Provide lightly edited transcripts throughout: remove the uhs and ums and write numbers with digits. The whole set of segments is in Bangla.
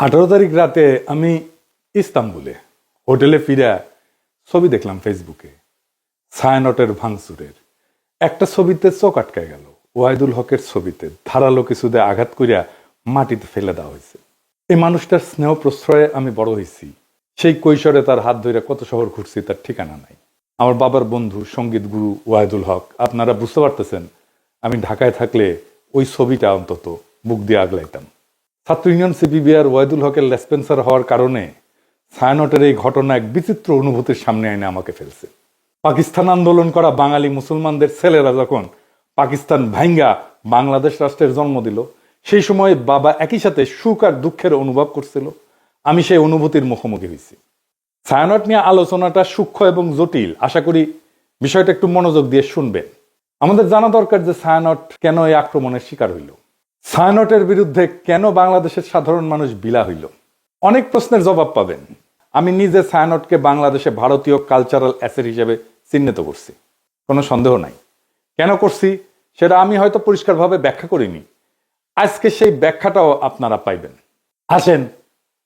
18 তারিখ রাতে আমি ইস্তাম্বুলে হোটেলে ফিরে ছবি দেখলাম ফেসবুকে ছায়ানটের ভাঙচুরের। একটা ছবিতে চোখ আটকায় গেল। ওয়াহিদুল হকের ছবিতে ধারালো কিছুতে আঘাত করিয়া মাটিতে ফেলে দেওয়া হয়েছে। এই মানুষটার স্নেহ প্রশ্রয়ে আমি বড় হয়েছি। সেই কৈশোরে তার হাত ধরে কত শহর ঘুরছি তার ঠিকানা নাই। আমার বাবার বন্ধু সঙ্গীত গুরু ওয়াহিদুল হক, আপনারা বুঝতে পারতেছেন আমি ঢাকায় থাকলে ওই ছবিটা অন্তত বুক দিয়ে আগলাইতাম। ছাত্র ইউনিয়ন সিপিবিআর ওয়াহিদুল হকের লেসপেন্সার হওয়ার কারণে ছায়ানটের এই ঘটনা এক বিচিত্র অনুভূতির সামনে এনে আমাকে ফেলছে। পাকিস্তান আন্দোলন করা বাঙালি মুসলমানদের ছেলেরা যখন পাকিস্তান ভাঙ্গা বাংলাদেশ রাষ্ট্রের জন্ম দিল, সেই সময় বাবা একই সাথে সুখ আর দুঃখের অনুভব করছিল। আমি সেই অনুভূতির মুখোমুখি হয়েছি। ছায়ানট নিয়ে আলোচনাটা সূক্ষ্ম এবং জটিল। আশা করি বিষয়টা একটু মনোযোগ দিয়ে শুনবেন। আমাদের জানা দরকার যে ছায়ানট কেন এই আক্রমণের শিকার হইল, ছায়ানটের বিরুদ্ধে কেন বাংলাদেশের সাধারণ মানুষ বিলা হইল। অনেক প্রশ্নের জবাব পাবেন। আমি নিজে ছায়ানটকে বাংলাদেশে ভারতীয় কালচারাল অ্যাসেট হিসেবে চিহ্নিত করছি, কোনো সন্দেহ নাই। কেন করছি সেটা আমি হয়তো পরিষ্কারভাবে ব্যাখ্যা করিনি। আজকে সেই ব্যাখ্যাটাও আপনারা পাইবেন। আসেন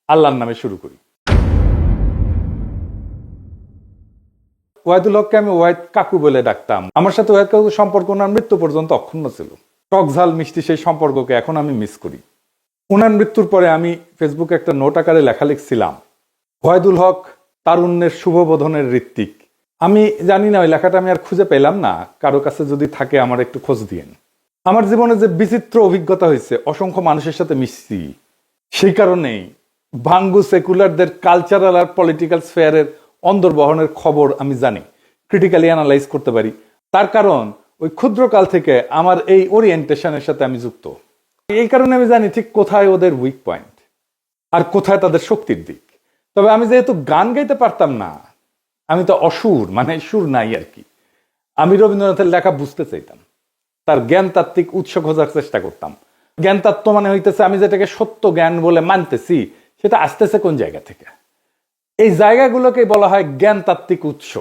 আল্লাহর নামে শুরু করি। ওয়াহিদুল হককে আমি ওয়াহিদ কাকু বলে ডাকতাম। আমার সাথে ওয়াহিদ কাকুর সম্পর্ক ওনার মৃত্যু পর্যন্ত অক্ষুণ্ণ ছিল। টক ঝাল মিষ্টি সেই সম্পর্ককে এখন আমি মিস করি। ওনার মৃত্যুর পরে আমি ফেসবুকে একটা নোট আকারে লেখা লিখছিলাম, ওয়াহিদুল হক তারুণ্যের শুভবোধনের ঋত্বিক। আমি জানি না ওই লেখাটা আমি আর খুঁজে পেলাম না। কারো কাছে যদি থাকে আমার একটু খোঁজ দিয়েন। আমার জীবনে যে বিচিত্র অভিজ্ঞতা হয়েছে, অসংখ্য মানুষের সাথে মিশছি, সেই কারণেই ভাঙ্গু সেকুলারদের কালচারাল আর পলিটিক্যাল স্ফেয়ারের অন্দরবহনের খবর আমি জানি, ক্রিটিক্যালি অ্যানালাইজ করতে পারি। তার কারণ ওই ক্ষুদ্রকাল থেকে আমার এই ওরিয়েন্টেশনের সাথে আমি যুক্ত। এই কারণে আমি জানি ঠিক কোথায় ওদের উইক পয়েন্ট আর কোথায় তাদের শক্তির দিক। তবে আমি যেহেতু গান গাইতে পারতাম না, আমি তো অসুর, মানে সুর নাই আর কি। আমি রবীন্দ্রনাথের লেখা বুঝতে চাইতাম, তার জ্ঞান তাত্ত্বিক উৎস খোঁজার চেষ্টা করতাম। জ্ঞান তত্ত্ব মানে হইতেছে আমি যেটাকে সত্য জ্ঞান বলে মানতেছি সেটা আসতেছে কোন জায়গা থেকে। এই জায়গাগুলোকে বলা হয় জ্ঞান তাত্ত্বিক উৎস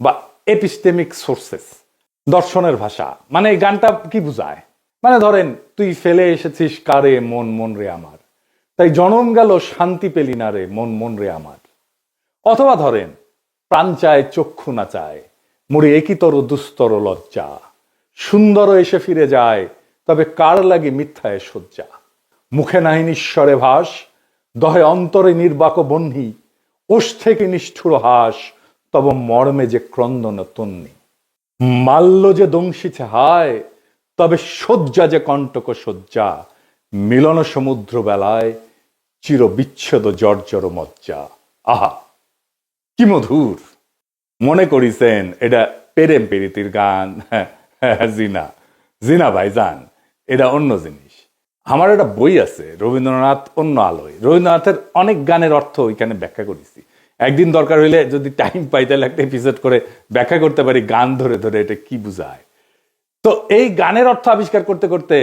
বা এপিস্টেমিক সোর্সেস। দর্শনের ভাষা মানে এই গানটা কি বুঝায়, মানে ধরেন তুই ফেলে এসেছিস কারে মন মন রে আমার, তাই জনম গেল শান্তি পেলি না রে মন মন রে আমার। অথবা ধরেন প্রাণ চায় চক্ষু না চায়, মরি একিতর দুস্তর লজ্জা, সুন্দর এসে ফিরে যায় তবে কার লাগে মিথ্যায় শয্যা। মুখে নাহি নিঃস্বরে ভাস, দহে অন্তরে নির্বাক বহ্নি, ওষ থেকে নিষ্ঠুর হাস, তব মর্মে যে ক্রন্দন তন্নি। মাল্য যে দংশিছে হায়, তবে শয্যা যে কণ্টক শয্যা, মিলন সমুদ্র বেলায় চির বিচ্ছেদ জর্জর মজ্জা। আহা কি মধুর! মনে করিছেন এটা প্রেম প্রীতির গান? জিনা জিনা ভাইজান, এটা অন্য জিনিস। আমার একটা বই আছে রবীন্দ্রনাথ অন্য আলোয়। রবীন্দ্রনাথের অনেক গানের অর্থ ওইখানে ব্যাখ্যা করেছি। একদিন দরকার হইলে যদি টাইম পাই তাহলে একটা এপিসোড করে ব্যাখ্যা করতে পারি গান ধরে ধরে এটা কি বুঝায়। তো এই গানের অর্থ আবিষ্কার করতে করতে,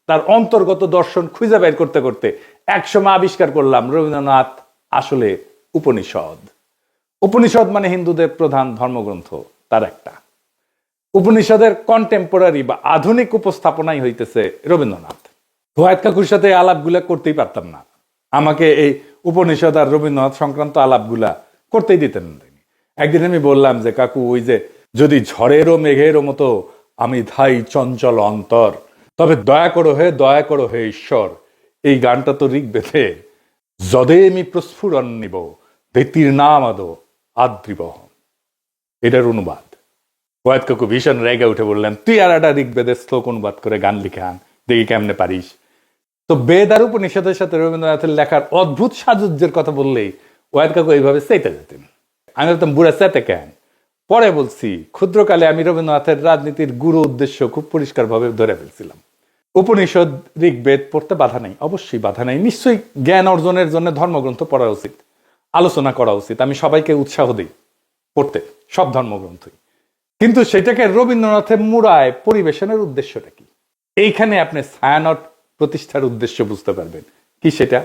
তার অন্তর্গত দর্শন খুঁজে বের করতে করতে একসময় আবিষ্কার করলাম রবীন্দ্রনাথ আসলে উপনিষদ। উপনিষদ মানে হিন্দুদের প্রধান ধর্মগ্রন্থ, তার একটা। উপনিষদের কন্টেম্পোরারি বা আধুনিক উপস্থাপনাই হইতেছে রবীন্দ্রনাথ। ওয়াহিদ কাকুর সাথে আলাপগুলা করতেই পারতাম না, আমাকে এই উপনিষদ আর রবীন্দ্রনাথ সংক্রান্ত আলাপগুলা করতেই দিতেন না। একদিন আমি বললাম যে কাকু, ওই যে যদি ঝড়েরও মেঘেরও মতো আমি ধাই চঞ্চল অন্তর, তবে দয়া করো হে ঈশ্বর। এই গানটা তো ঋগ্বেদে, যদে আমি প্রস্ফুরণ নিব ধৃতির নাম আদো আদ্রিবহ, এটার অনুবাদ। ওয়াহিদ কাকু ভীষণ রেগে উঠে বললেন, তুই আর একটা ঋগ্বেদের শ্লোক অনুবাদ করে গান লিখে আন, দেখি কেমনে পারিস। তো বেদ আর উপনিষদের সাথে রবীন্দ্রনাথের লেখার অদ্ভুত সাজুজ্যের কথা বললেই ওয়াহিদ কাকু এইভাবে চেতে যেতেন। আমি বলতাম, বুড়া চেতে কেন? পরে বলছি, ক্ষুদ্রকালে আমি রবীন্দ্রনাথের রাজনীতির গুরু উদ্দেশ্য খুব পরিষ্কারভাবে ধরে ফেলছিলাম। উপনিষদ ঋগ্বেদ পড়তে বাধা নেই, অবশ্যই বাধা নেই। নিশ্চয়ই জ্ঞান অর্জনের জন্য ধর্মগ্রন্থ পড়া উচিত, আলোচনা করা উচিত। আমি সবাইকে উৎসাহ দিই পড়তে সব ধর্মগ্রন্থই। কিন্তু সেটাকে রবীন্দ্রনাথের মুড়ায় পরিবেশনের উদ্দেশ্যটা কি? এইখানে আপনি ছায়ানট প্রতিষ্ঠার উদ্দেশ্য বুঝতে পারবেন। কি সেটা?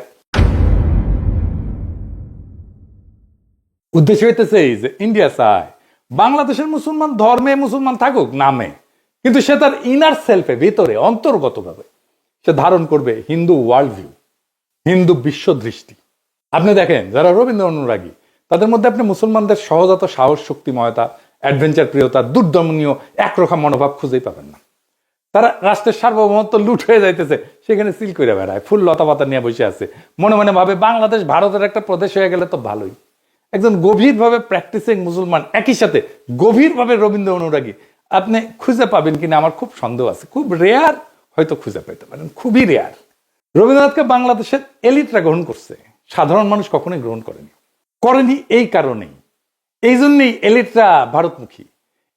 উদ্দেশ্য হইতেছে এই যে ইন্ডিয়া চায় বাংলাদেশের মুসলমান ধর্মে মুসলমান থাকুক নামে, কিন্তু সে তার ইনার সেলফে, ভিতরে অন্তর্গতভাবে সে ধারণ করবে হিন্দু ওয়ার্ল্ড ভিউ। হিন্দু বিশ্ব দৃষ্টি। আপনি দেখেন যারা রবীন্দ্র অনুরাগী তাদের মধ্যে আপনি মুসলমানদের সহজাত সাহস, শক্তিময়তা, অ্যাডভেঞ্চার প্রিয়তা, দুর্দমনীয় একরকম মনোভাব খুঁজেই পাবেন না। তারা রাষ্ট্রের সার্বভৌমত্ব লুট হয়ে যাইতেছে সেখানে সিল করে বেড়ায়, ফুল লতা পাতা নিয়ে বসে আছে, মনে মনে ভাবে বাংলাদেশ ভারতের একটা প্রদেশ হয়ে গেলে তো ভালোই। একজন গভীরভাবে প্র্যাকটিসিং মুসলমান একই সাথে গভীরভাবে রবীন্দ্র অনুরাগী আপনি খুঁজে পাবেন কিনা আমার খুব সন্দেহ আছে। খুব রেয়ার হয়তো খুঁজে পেতে পারেন, খুবই রেয়ার। রবীন্দ্রনাথকে বাংলাদেশের এলিটরা গ্রহণ করছে, সাধারণ মানুষ কখনোই গ্রহণ করেনি এই কারণেই। এই জন্যই এলিটরা ভারতমুখী,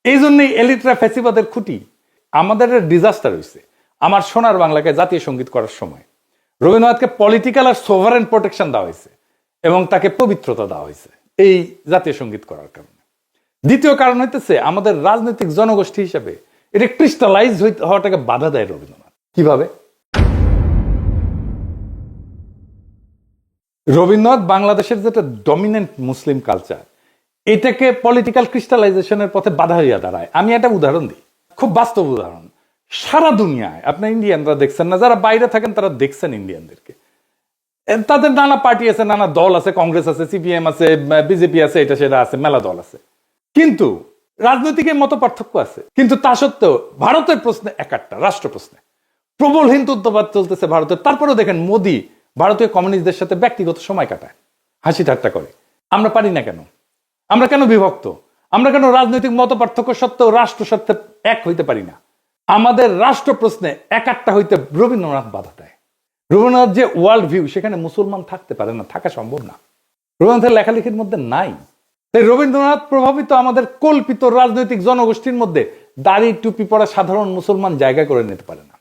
এই জন্যই এলিটরা ফ্যাসিবাদের খুঁটি। আমাদের ডিজাস্টার হয়েছে আমার সোনার বাংলাকে জাতীয় সঙ্গীত করার সময়। রবীন্দ্রনাথকে পলিটিক্যাল আর সোভারেন প্রোটেকশন দেওয়া হয়েছে এবং তাকে পবিত্রতা দেওয়া হয়েছে এই জাতীয় সঙ্গীত করার কারণে। দ্বিতীয় কারণ হইতেছে আমাদের রাজনৈতিক জনগোষ্ঠী হিসেবে এটা ক্রিস্টালাইজ হওয়াটাকে বাধা দেয় রবীন্দ্রনাথ। কিভাবে? রবীন্দ্রনাথ বাংলাদেশের যেটা ডমিনেন্ট মুসলিম কালচার, এটাকে পলিটিক্যাল ক্রিস্টালাইজেশনের পথে বাধা হইয়া দাঁড়ায়। আমি একটা উদাহরণ দিই, খুব বাস্তব উদাহরণ। সারা দুনিয়ায় আপনি ইন্ডিয়ানরা দেখছেন না, যারা বাইরে থাকেন তারা দেখছেন ইন্ডিয়ানদেরকে। তাদের নানা পার্টি আছে, নানা দল আছে, কংগ্রেস আছে, সিপিএম আছে, বিজেপি আছে, এটা সেটা আছে, মেলা দল আছে, কিন্তু রাজনৈতিক মত পার্থক্য আছে। কিন্তু তা সত্ত্বেও ভারতের প্রশ্নে একাট্টা, রাষ্ট্র প্রশ্নে প্রবল হিন্দুত্ববাদ চলতেছে ভারতের। তারপরেও দেখেন মোদী ভারতীয় কমিউনিস্টদের সাথে ব্যক্তিগত সময় কাটায়, হাসি ঠাট্টা করে। আমরা পারি না কেন? আমরা কেন বিভক্ত? আমরা কেন রাজনৈতিক মত পার্থক্য সত্ত্বেও রাষ্ট্র স্বার্থে এক হইতে পারি না? আমাদের রাষ্ট্র প্রশ্নে একাট্টা হইতে রবীন্দ্রনাথ বাধা দেয়। রবীন্দ্রনাথ যে ওয়ার্ল্ড ভিউ, সেখানে মুসলমান থাকতে পারে না, থাকা সম্ভব না, রবীন্দ্রনাথের লেখালেখির মধ্যে নাই। তাই রবীন্দ্রনাথ প্রভাবিত আমাদের কল্পিত রাজনৈতিক জনগোষ্ঠীর মধ্যে দাড়ি টুপি পরা সাধারণ মুসলমান জায়গা করে নিতে পারে না।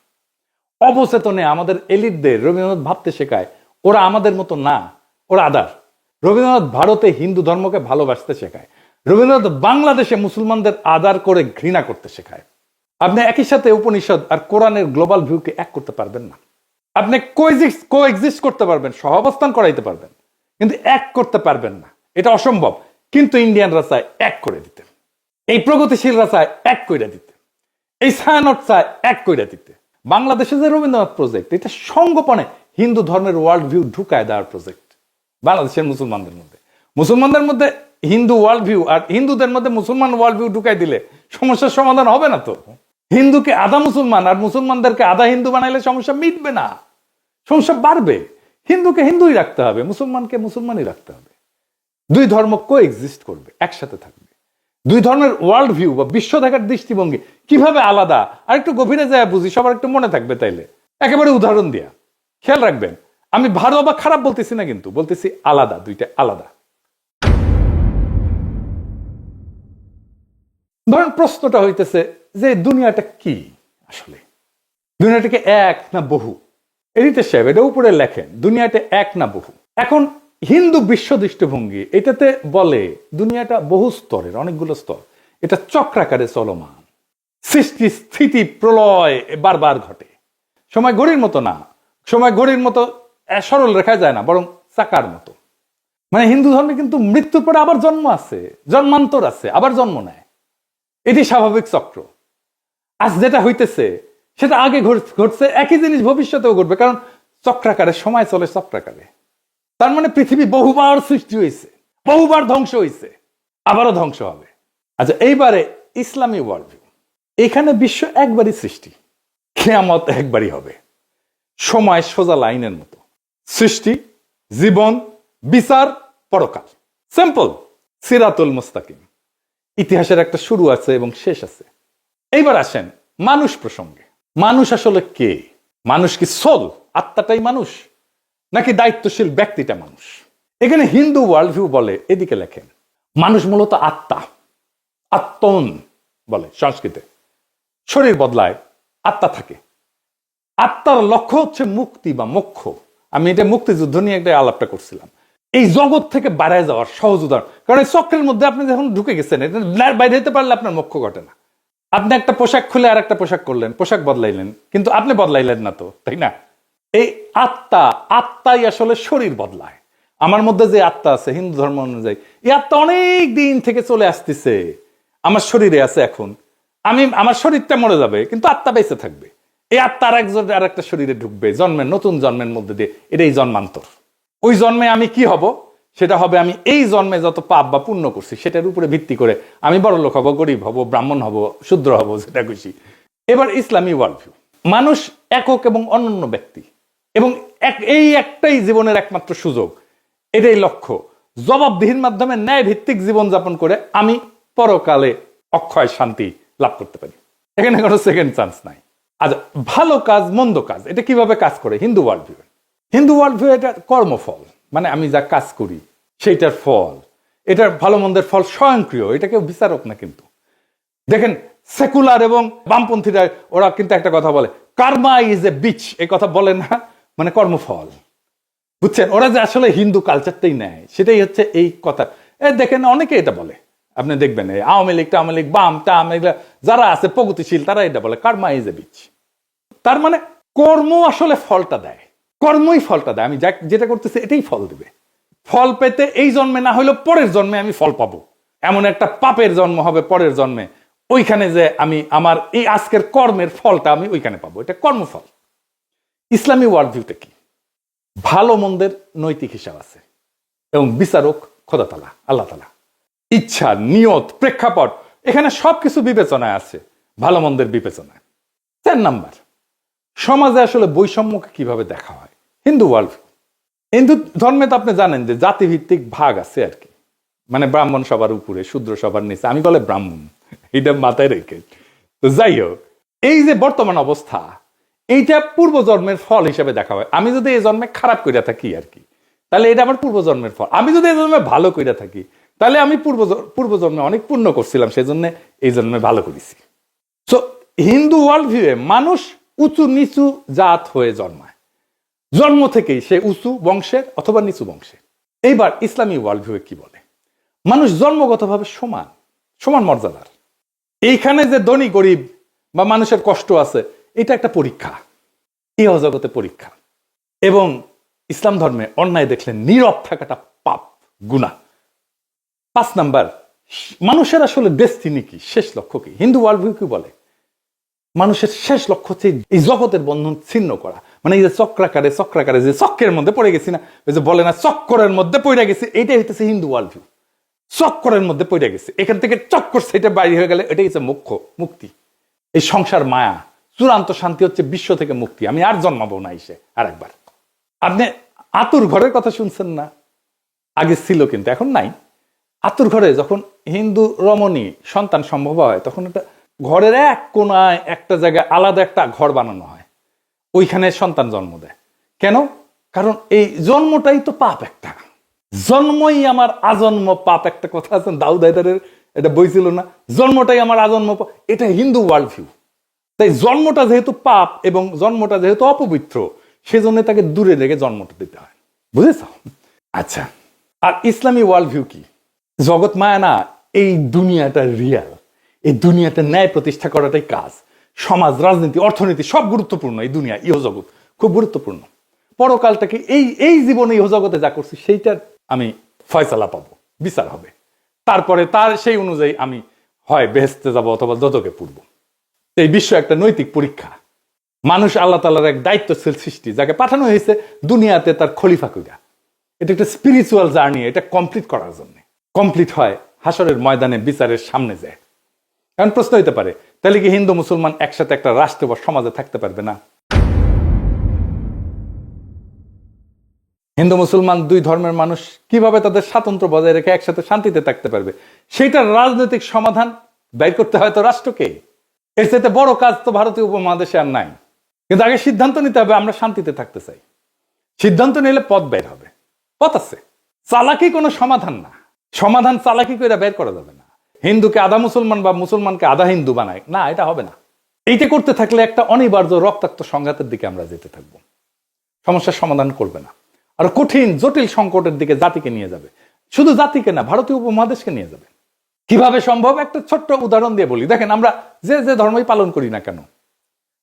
অবচেতনে আমাদের এলিটদের রবীন্দ্রনাথ ভাবতে শেখায় ওরা আমাদের মতো না, ওরা আদার। রবীন্দ্রনাথ ভারতে হিন্দু ধর্মকে ভালোবাসতে শেখায়, রবীন্দ্রনাথ বাংলাদেশে মুসলমানদের আদার করে ঘৃণা করতে শেখায়। আপনি একই সাথে উপনিষদ আর কোরআনের গ্লোবাল ভিউকে এক করতে পারবেন না। আপনি কোএক্সিস্ট করতে পারবেন, সহাবস্থান করাইতে পারবেন, কিন্তু এক করতে পারবেন না, এটা অসম্ভব। কিন্তু ইন্ডিয়ানরা চায় এক করে দিতে, এই প্রগতিশীলরা চায় এক করে দিতে, এই ছায়ানট চায় এক করে দিতে। বাংলাদেশে যে রবীন্দ্রনাথ প্রজেক্ট, এটা সঙ্গোপনে হিন্দু ধর্মের ওয়ার্ল্ড ভিউ ঢুকায় দেওয়ার প্রজেক্ট। বাংলাদেশের মুসলমানদের মধ্যে হিন্দু ওয়ার্ল্ড ভিউ আর হিন্দুদের মধ্যে মুসলমান ওয়ার্ল্ড ভিউ ঢুকাই দিলে সমস্যার সমাধান হবে না তো। হিন্দুকে আধা মুসলমান আর মুসলমানদেরকে আধা হিন্দু বানাইলে সমস্যা মিটবে না, সমস্যা বাড়বে। হিন্দুকে হিন্দুই রাখতে হবে, মুসলমানকে মুসলমানই রাখতে হবে। দুই ধর্ম কোএক্সিস্ট করবে, একসাথে থাকবে। দুই ধর্মের ওয়ার্ল্ড ভিউ বা বিশ্ব দেখার দৃষ্টিভঙ্গি কিভাবে আলাদা আর একটু গভীরে যায় বুঝি, সবার একটু মনে থাকবে। তাইলে একেবারে উদাহরণ দিয়া খেয়াল রাখবেন, আমি ভালো বা খারাপ বলতেছি না, কিন্তু বলতেছি আলাদা, দুইটা আলাদা। ধরেন প্রশ্নটা হইতেছে যে দুনিয়াটা কি আসলে? দুনিয়াটাকে এক না বহু? এডিটর সাহেব এটা উপরে লেখেন, দুনিয়াটা এক না বহু। এখন হিন্দু বিশ্ব দৃষ্টিভঙ্গি এটাতে বলে দুনিয়াটা বহু স্তরের, অনেকগুলো স্তর, এটা চক্রাকারে চলমান, সৃষ্টি স্থিতি প্রলয় বারবার ঘটে। সময় ঘড়ির মতো না, সময় ঘড়ির মতো সরল রেখা যায় না, বরং চাকার মতো। মানে হিন্দু ধর্মে কিন্তু মৃত্যুর পরে আবার জন্ম আছে, জন্মান্তর আছে, আবার জন্ম নেয়, এটি স্বাভাবিক চক্র। আজ যেটা হইতেছে সেটা আগে ঘটছে, একই জিনিস ভবিষ্যতেও ঘটবে, কারণ চক্রাকারে সময় চলে চক্রাকারে। তার মানে পৃথিবী বহুবার সৃষ্টি হয়েছে, বহুবার ধ্বংস হয়েছে, আবারও ধ্বংস হবে। আচ্ছা, এইবারে ইসলামী ওয়ার্ল্ড ভিউ, এখানে বিশ্ব একবারই সৃষ্টি, কিয়ামত একবারই হবে, সময় সোজা লাইনের মতো, সৃষ্টি, জীবন, বিচার, পরকাল, সিম্পল, সিরাতুল মুস্তাকিম। ইতিহাসের একটা শুরু আছে এবং শেষ আছে। এইবার আসেন মানুষ প্রসঙ্গে। মানুষ আসলে কে? মানুষ কি সোল, আত্মাটাই মানুষ, নাকি দায়িত্বশীল ব্যক্তিটা মানুষ? এখানে হিন্দু ওয়ার্ল্ড ভিউ বলে, এদিকে লেখেন, মানুষ মূলত আত্মা, আত্মন বলে সংস্কৃতে। শরীর বদলায়, আত্মা থাকে। আত্মার লক্ষ্য হচ্ছে মুক্তি বা মোক্ষ। আমি এটা মুক্তিযুদ্ধ নিয়ে একটা আলাপটা করছিলাম। এই জগৎ থেকে বাইরে যাওয়ার সহজ উদাহরণ, কারণ এই চক্রের মধ্যে আপনি যখন ঢুকে গেছেন, বাইরে যেতে পারলে আপনার মোক্ষ ঘটে না। আপনি একটা পোশাক খুলে আর একটা পোশাক করলেন, পোশাক বদলাইলেন, কিন্তু আপনি বদলাইলেন না তো, তাই না? এই আত্মাই আসলে শরীর বদলায়। আমার মধ্যে যে আত্মা আছে হিন্দু ধর্ম অনুযায়ী, এই আত্মা অনেক দিন থেকে চলে আসতেছে, আমার শরীরে আছে। এখন আমার শরীরটা মরে যাবে, কিন্তু আত্মা বেঁচে থাকবে। এই আত্মার একজন আর একটা শরীরে ঢুকবে, জন্মের নতুন জন্মের মধ্যে দিয়ে, এটাই জন্মান্তর। ওই জন্মে আমি কি হব, সেটা হবে আমি এই জন্মে যত পাপ বা পুণ্য করছি সেটার উপরে ভিত্তি করে আমি বড় লোক হব, গরিব হব, ব্রাহ্মণ হব, শূদ্র হব, যেটা খুশি। এবার ইসলামী ওয়ার্ল্ড ভিউ, মানুষ একক এবং অনন্য ব্যক্তি, এবং এই একটাই জীবনের একমাত্র সুযোগ, এটাই লক্ষ্য। জবাবদিহির মাধ্যমে ন্যায় ভিত্তিক জীবনযাপন করে আমি পরকালে অক্ষয় শান্তি লাভ করতে পারি। এখানে কোনো সেকেন্ড চান্স নাই। আচ্ছা, ভালো কাজ মন্দ কাজ এটা কিভাবে কাজ করে Hindu world view? Hindu world view এটা কর্মফল, মানে আমি যা কাজ করি সেইটার ফল, এটার ভালো মন্দের ফল স্বয়ংক্রিয়, এটা কেউ বিচারক না। কিন্তু দেখেন সেকুলার এবং বামপন্থীরা ওরা কিন্তু একটা কথা বলে, কার্মা ইজ এ বিচ, এই কথা বলে না, মানে কর্মফল। বুঝছেন, ওরা যে আসলে হিন্দু কালচারটাই নেয় সেটাই হচ্ছে এই কথা। দেখেন অনেকে এটা বলে, আপনি দেখবেন এই আওয়ামী লীগ টাওয়ামী লীগ বাম যারা আছে প্রগতিশীল তারা এটা বলে কার্মা ইজ এ বিচ। তার মানে কর্ম আসলে ফলটা দেয়, কর্মই ফলটা দেয়। আমি যেটা করতেছি এটাই ফল দিবে। ফল পেতে এই জন্মে না হলেও পরের জন্মে আমি ফল পাবো। এমন একটা পাপের জন্ম হবে পরের জন্মে, ওইখানে যে আমি আমার এই আজকের কর্মের ফলটা আমি ওইখানে পাবো, এটা কর্মফল। ইসলামী ওয়ার্ল্ড ভিউতে কি? ভালো মন্দের নৈতিক হিসাব আছে এবং বিচারক খোদা তাআলা, আল্লাহ তাআলা। ইচ্ছা, নিয়ত, প্রেক্ষাপট, এখানে সবকিছু বিবেচনায় আছে, ভালো মন্দের বিবেচনায়। 4 নাম্বার, সমাজে আসলে বৈষম্যকে কিভাবে দেখা হয় হিন্দু ওয়ার্ল্ড ভিউ। হিন্দু ধর্মে তো আপনি জানেন যে জাতিভিত্তিক ভাগ আছে আর কি, মানে ব্রাহ্মণ সবার উপরে, শূদ্র সবার নিচে, আমি বলে ব্রাহ্মণ, এটা মাথায় রেখে। তো যাই হোক, এই যে বর্তমান অবস্থা, এইটা পূর্বজন্মের ফল হিসেবে দেখা হয়। আমি যদি এই জন্মে খারাপ কইরা থাকি আর কি, তাহলে এটা আমার পূর্বজন্মের ফল। আমি যদি এই জন্মে ভালো কইরা থাকি, তাহলে আমি পূর্বজন্মে অনেক পুণ্য করছিলাম, সেই জন্য এই জন্মে ভালো করেছি। সো হিন্দু ওয়ার্ল্ড ভিউয়ে মানুষ উঁচু নিচু জাত হয়ে জন্মায়, জন্ম থেকেই সে উঁচু বংশের অথবা নিচু বংশের। এইবার ইসলামী ওয়ার্ল্ড ভিউয়ে কি বলে? মানুষ জন্মগতভাবে সমান, সমান মর্যাদার। এইখানে যে ধনী গরিব বা মানুষের কষ্ট আছে, এটা একটা পরীক্ষা, এই অজগতে পরীক্ষা। এবং ইসলাম ধর্মে অন্যায় দেখলে নীরব থাকাটা পাপ, গুনাহ। 5 নাম্বার, মানুষের আসলে ডেস্টিনি কি, শেষ লক্ষ্য কি? হিন্দু ওয়ার্ল্ড ভিউ কি বলে? মানুষের শেষ লক্ষ্য হচ্ছে এই জগতের বন্ধন ছিন্ন করা। মানে এই যে চক্রাকারে যে চক্রের মধ্যে পড়ে গেছি না, ওই যে বলে না চক্করের মধ্যে পড়ে গেছি, এইটাই হইতেছে হিন্দু ওয়ার্ল্ড ভিউ। চক্করের মধ্যে পড়ে গেছে, এখান থেকে চক্কর সেটা বাইরে হয়ে গেলে এটাই হচ্ছে মুক্তি। এই সংসার মায়া, চূড়ান্ত শান্তি হচ্ছে বিশ্ব থেকে মুক্তি। আমি আর জন্মাবো না এসে আর একবার। আপনি আতুর ঘরের কথা শুনছেন না? আগে ছিল কিন্তু এখন নাই। আতুর ঘরে যখন হিন্দু রমণী সন্তান সম্ভব হয়, তখন একটা ঘরের এক কোনায় একটা জায়গায় আলাদা একটা ঘর বানানো হয়, ওইখানে সন্তান জন্ম দেয়। কেন? কারণ এই জন্মটাই তো পাপ একটা, জন্মই আমার আজন্ম পাপ। একটা কথা আছে দাউদ হায়দারের, এটা বই ছিল না, জন্মটাই আমার আজন্ম পাপ। এটা হিন্দু ওয়ার্ল্ড ভিউ। তাই জন্মটা যেহেতু পাপ এবং জন্মটা যেহেতু অপবিত্র, সেজন্য তাকে দূরে রেখে জন্মটা দিতে হয়। বুঝেছ? আচ্ছা, আর ইসলামী ওয়ার্ল্ড ভিউ কি? জগৎ মায়া না, এই দুনিয়াটা রিয়াল, এই দুনিয়াটা ন্যায় প্রতিষ্ঠা করাটাই কাজ। সমাজ, রাজনীতি, অর্থনীতি সব গুরুত্বপূর্ণ। এই দুনিয়া, ইহজগৎ খুব গুরুত্বপূর্ণ। পরকালটাকে এই জীবনে ইহজগতে যা করছি সেইটার আমি ফয়সালা পাবো, বিচার হবে। তারপরে তার সেই অনুযায়ী আমি হয় বেহেশতে যাব অথবা দোজখে পড়ব। এই বিশ্ব একটা নৈতিক পরীক্ষা। মানুষ আল্লাহ তাআলার এক দায়িত্বশীল সৃষ্টি, যাকে পাঠানো হয়েছে দুনিয়াতে তার খলিফা কইরা। এটা একটা স্পিরিচুয়াল জার্নি, এটা কমপ্লিট করার জন্য। কমপ্লিট হয় হাসরের ময়দানে বিচারের সামনে যায়। কারণ প্রশ্ন হইতে পারে, তাহলে কি হিন্দু মুসলমান একসাথে একটা রাষ্ট্র বা সমাজে থাকতে পারবে না? হিন্দু মুসলমান দুই ধর্মের মানুষ কিভাবে তাদের স্বাতন্ত্র্য বজায় রেখে একসাথে শান্তিতে থাকতে পারবে? সেটার রাজনৈতিক সমাধান বের করতে হয় তো রাষ্ট্রকে। এর চাইতে বড় কাজ তো ভারতীয় উপমহাদেশে আর নাই। কিন্তু আগে সিদ্ধান্ত নিতে হবে আমরা শান্তিতে থাকতে চাই। সিদ্ধান্ত নিলে পথ বের হবে, পথ আছে। চালাকি কোনো সমাধান না, সমাধান চালাকি করে বের করা যাবে না। হিন্দুকে আধা মুসলমান বা মুসলমানকে আধা হিন্দু বানায় না, এটা হবে না। এইটা করতে থাকলে একটা অনিবার্য রক্তাক্ত সংঘাতের দিকে আমরা যেতে থাকবো, সমস্যার সমাধান করবে না, আর কঠিন জটিল সংকটের দিকে জাতিকে নিয়ে যাবে। শুধু জাতিকে না, ভারতীয় উপমহাদেশকে নিয়ে যাবে। কিভাবে সম্ভব? একটা ছোট্ট উদাহরণ দিয়ে বলি। দেখেন, আমরা যে ধর্মই পালন করি না কেন,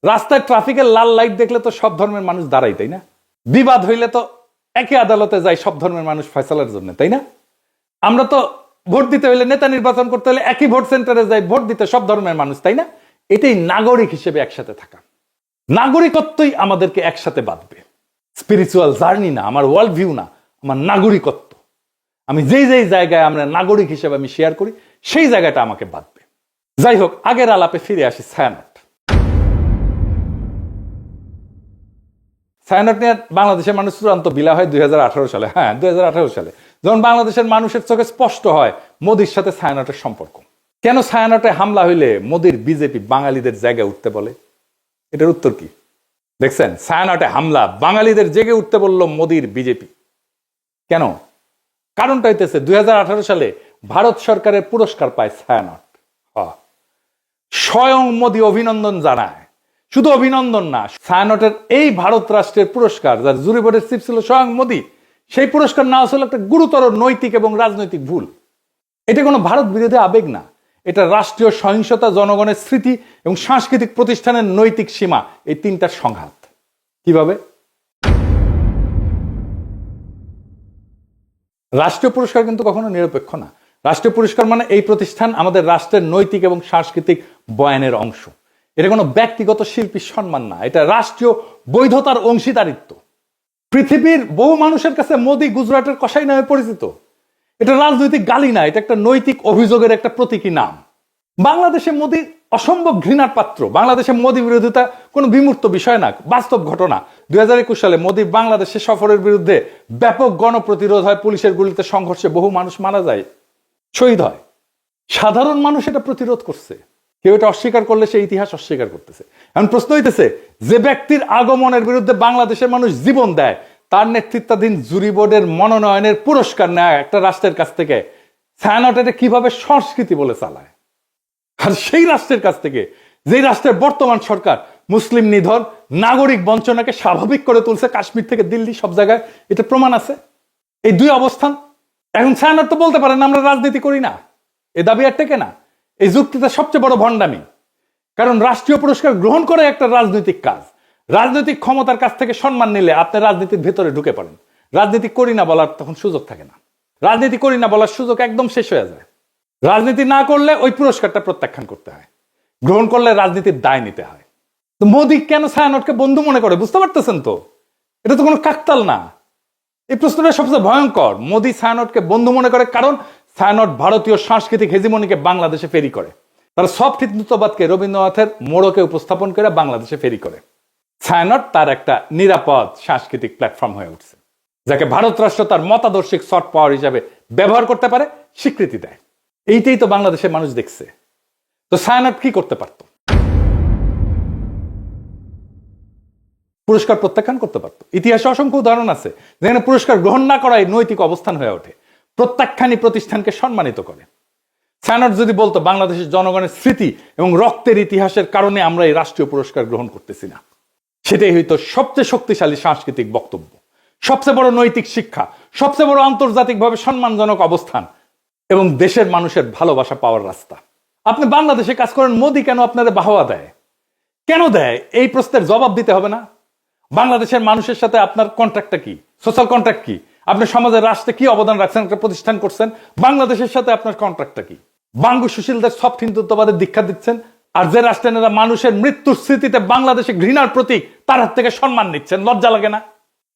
রাস্তায় ট্রাফিকের লাল লাইট দেখলে তো সব ধর্মের মানুষ দাঁড়াই, তাই না? বিবাদ হইলে তো একই আদালতে যায় সব ধর্মের মানুষ ফয়সালার জন্য, তাই না? আমরা তো ভোট দিতে হইলে, নেতা নির্বাচন করতে হলে একই ভোট সেন্টারে যাই ভোট দিতে সব ধর্মের মানুষ, তাই না? এটাই নাগরিক হিসেবে একসাথে থাকা। নাগরিকত্বই আমাদেরকে একসাথে বাঁধবে। স্পিরিচুয়াল জার্নি না, আমার ওয়ার্ল্ড ভিউ না, আমার নাগরিকত্ব। আমি যেই যেই জায়গায় আমরা নাগরিক হিসেবে আমি শেয়ার করি সেই জায়গাটা আমাকে বাঁধবে। যাই হোক, আগের আলাপে ফিরে আসি। ছায়ানট নিয়ে বাংলাদেশের মানুষ চূড়ান্ত বিলা হয় 2018 সালে। হ্যাঁ, 2018 সালে যখন বাংলাদেশের মানুষের চোখে স্পষ্ট হয় মোদির সাথে ছায়ানটের সম্পর্ক। কেন ছায়ানটে হামলা হইলে মোদির বিজেপি বাঙালিদের জায়গায় উঠতে বলে? এটার উত্তর কি দেখছেন? ছায়ানটে হামলা, বাঙালিদের জেগে উঠতে বলল মোদির বিজেপি। কেন? কারণটা হইতেছে 2018 সালে ভারত সরকারের পুরস্কার পায় ছায়ানট। স্বয়ং মোদি অভিনন্দন জানায়। শুধু অভিনন্দন না, ছায়ানটের এই ভারত রাষ্ট্রের পুরস্কার, যার জুরি বোর্ডের চিফ ছিল স্বয়ং মোদি, সেই পুরস্কার না আসলে একটা গুরুতর নৈতিক এবং রাজনৈতিক ভুল। এটা কোনো ভারত বিরোধী আবেগ না, এটা রাষ্ট্রীয় সহিংসতা, জনগণের স্মৃতি এবং সাংস্কৃতিক প্রতিষ্ঠানের নৈতিক সীমা, এই তিনটার সংঘাত। কিভাবে? রাষ্ট্রীয় পুরস্কার কিন্তু কখনো নিরপেক্ষ না। রাষ্ট্রীয় পুরস্কার মানে এই প্রতিষ্ঠান আমাদের রাষ্ট্রের নৈতিক এবং সাংস্কৃতিক বয়ানের অংশ। এটা কোনো ব্যক্তিগত শিল্পীর সম্মান না, এটা রাষ্ট্রীয় বৈধতার অংশীদারিত্ব। পৃথিবীর বহু মানুষের কাছে মোদি গুজরাটের কসাই নামে পরিচিত। এটা রাজনৈতিক গালি না, এটা একটা নৈতিক অভিযোগের একটা প্রতীকী নাম। বাংলাদেশে মোদি অসম্ভব ঘৃণার পাত্র। বাংলাদেশে মোদি বিরোধিতা কোনো বিমূর্ত বিষয় না, বাস্তব ঘটনা। 2021 সালে মোদি বাংলাদেশে সফরের বিরুদ্ধে ব্যাপক গণপ্রতিরোধ হয়, পুলিশের গুলিতে সংঘর্ষে বহু মানুষ মারা যায়, শহীদ হয়। সাধারণ মানুষ এটা প্রতিরোধ করছে। কেউ এটা অস্বীকার করলে সে ইতিহাস অস্বীকার করতেছে। এখন প্রশ্ন হইতেছে, যে ব্যক্তির আগমনের বিরুদ্ধে বাংলাদেশের মানুষ জীবন দেয়, তার নেতৃত্বাধীন জুরি বোর্ডের মনোনয়নের পুরস্কার নেয় একটা রাষ্ট্রের কাছ থেকে, ছায়ানট এটা কিভাবে সংস্কৃতি বলে চালায়? আর সেই রাষ্ট্রের কাছ থেকে, যেই রাষ্ট্রের বর্তমান সরকার মুসলিম নিধন, নাগরিক বঞ্চনাকে স্বাভাবিক করে তুলছে, কাশ্মীর থেকে দিল্লি সব জায়গায় এটা প্রমাণ আছে। এই দুই অবস্থান। এখন ছায়ানট তো বলতে পারেন আমরা রাজনীতি করি না, এ দাবি আর টেকে না। এই যুক্তিটা সবচেয়ে বড় ভণ্ডামি। কারণ রাষ্ট্রীয় পুরস্কার গ্রহণ করে একটা রাজনৈতিক কাজ। রাজনৈতিক ক্ষমতার কাছ থেকে সম্মান নিলে আপনি রাজনীতির ভেতরে ঢুকে পড়েন। রাজনীতি করি না বলার তখন সুযোগ থাকে না। রাজনীতি করি না বলার সুযোগ একদম শেষ হয়ে যায়। রাজনীতি না করলে ওই পুরস্কারটা প্রত্যাখ্যান করতে হয়, গ্রহণ করলে রাজনীতির দায় নিতে হয়। তো মোদি কেন ছায়ানটকে বন্ধু মনে করে বুঝতে পারতেছেন তো? এটা তো কোনো কাকতাল না। এই প্রশ্নটা সবচেয়ে ভয়ঙ্কর। মোদি ছায়ানটকে বন্ধু মনে করে কারণ ছায়ানট ভারতীয় সাংস্কৃতিক হেজিমনিকে বাংলাদেশে ফেরি করে। তারা সফট হিন্দুত্ববাদকে রবীন্দ্রনাথের মোড়কে উপস্থাপন করে বাংলাদেশে ফেরি করে। ছায়ানট তার একটা নিরাপদ সাংস্কৃতিক প্ল্যাটফর্ম হয়ে উঠছে, যাকে ভারত রাষ্ট্র তার মতাদর্শিক সফট পাওয়ার হিসাবে ব্যবহার করতে পারে, স্বীকৃতি দেয়। এইটাই তো বাংলাদেশের মানুষ দেখছে। তো ছায়ানট কি করতে পারত? পুরস্কার প্রত্যাখ্যান করতে পারত। ইতিহাসে অসংখ্য উদাহরণ আছে যেখানে পুরস্কার গ্রহণ না করাই নৈতিক অবস্থান হয়ে ওঠে, প্রত্যাখ্যানই প্রতিষ্ঠানকে সম্মানিত করে। ছায়ানট যদি বলতো বাংলাদেশের জনগণের স্মৃতি এবং রক্তের ইতিহাসের কারণে আমরা এই রাষ্ট্রীয় পুরস্কার গ্রহণ করতেছি না, সেটাই হয়তো সবচেয়ে শক্তিশালী সাংস্কৃতিক বক্তব্য, সবচেয়ে বড় নৈতিক শিক্ষা, সবচেয়ে বড় আন্তর্জাতিকভাবে সম্মানজনক অবস্থান এবং দেশের মানুষের ভালোবাসা পাওয়ার রাস্তা। আপনি বাংলাদেশে কাজ করেন, মোদি কেন আপনাদের বাহবা দেয়? কেন দেয়? এই প্রশ্নের জবাব দিতে হবে না? বাংলাদেশের মানুষের সাথে আপনার কন্ট্রাক্টটা কি? সোশ্যাল কন্ট্রাক্ট কি? আপনি সমাজের রাষ্ট্রে কি অবদান রাখছেন, একটা প্রতিষ্ঠান করছেন, বাংলাদেশের সাথে আপনার কন্ট্রাক্টটা কি? বাঙ্গু সুশীলদের সফট হিন্দুত্ববাদের দীক্ষা দিচ্ছেন, আর যে রাষ্ট্রেরা মানুষের মৃত্যুর স্মৃতিতে বাংলাদেশে ঘৃণার প্রতীক, তার হাত থেকে সম্মান নিচ্ছেন। লজ্জা লাগে না?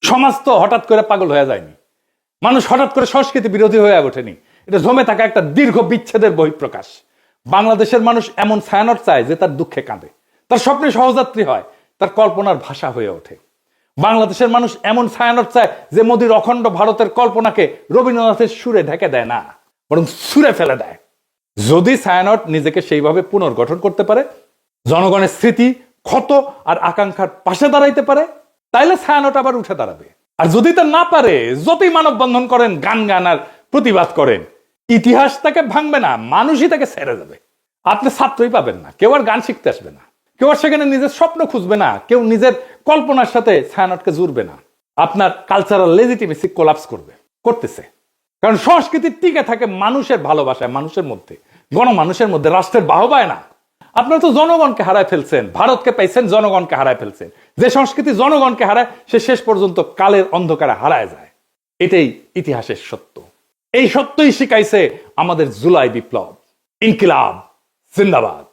সমাজ তো হঠাৎ করে পাগল হয়ে যায়নি, মানুষ হঠাৎ করে সংস্কৃতি বিরোধী হয়ে ওঠেনি। এটা জমে থাকা একটা দীর্ঘ বিচ্ছেদের বহিঃপ্রকাশ। বাংলাদেশের মানুষ এমন ছায়ানট চায় যে তার দুঃখে কাঁদে, তার স্বপ্নে সহযাত্রী হয়, তার কল্পনার ভাষা হয়ে ওঠে। বাংলাদেশের মানুষ এমন ছায়ানট চায় যে মোদির অখণ্ড ভারতের কল্পনাকে রবীন্দ্রনাথের সুরে ঢেকে দেয় না, বরং সুরে ফেলে দেয়। যদি ছায়ানট নিজেকে সেইভাবে পুনর্গঠন করতে পারে, জনগণের স্মৃতি, ক্ষত আর আকাঙ্ক্ষার পাশে দাঁড়াইতে পারে, তাইলে ছায়ানট আবার উঠে দাঁড়াবে। আর যদি তা না পারে, যতই মানববন্ধন করেন, গান আর প্রতিবাদ করেন, ইতিহাস তাকে ভাঙবে না, মানুষই তাকে ছেড়ে যাবে। আপনি ছাত্রই পাবেন না, কেউ আর গান শিখতে আসবে না, কেউ আর সেখানে নিজের স্বপ্ন খুঁজবে না, কেউ নিজের কল্পনার সাথে ছায়ানটকে জুড়বে না। আপনার কালচারাল লেজিটিমেসি কোলাপস করতেছে। কারণ সংস্কৃতি টিকে থাকে মানুষের ভালোবাসায়, মানুষের মধ্যে, গণমানুষের মধ্যে, রাষ্ট্রের বাহবায় না। আপনারা তো জনগণকে হারায় ফেলছেন, ভারতকে পাইছেন, জনগণকে হারায় ফেলছেন। যে সংস্কৃতি জনগণকে হারায়, সে শেষ পর্যন্ত কালের অন্ধকারে হারায় যায়। এটাই ইতিহাসের সত্য। এই সত্যই শিখাইছে আমাদের জুলাই বিপ্লব। ইনকিলাব জিন্দাবাদ।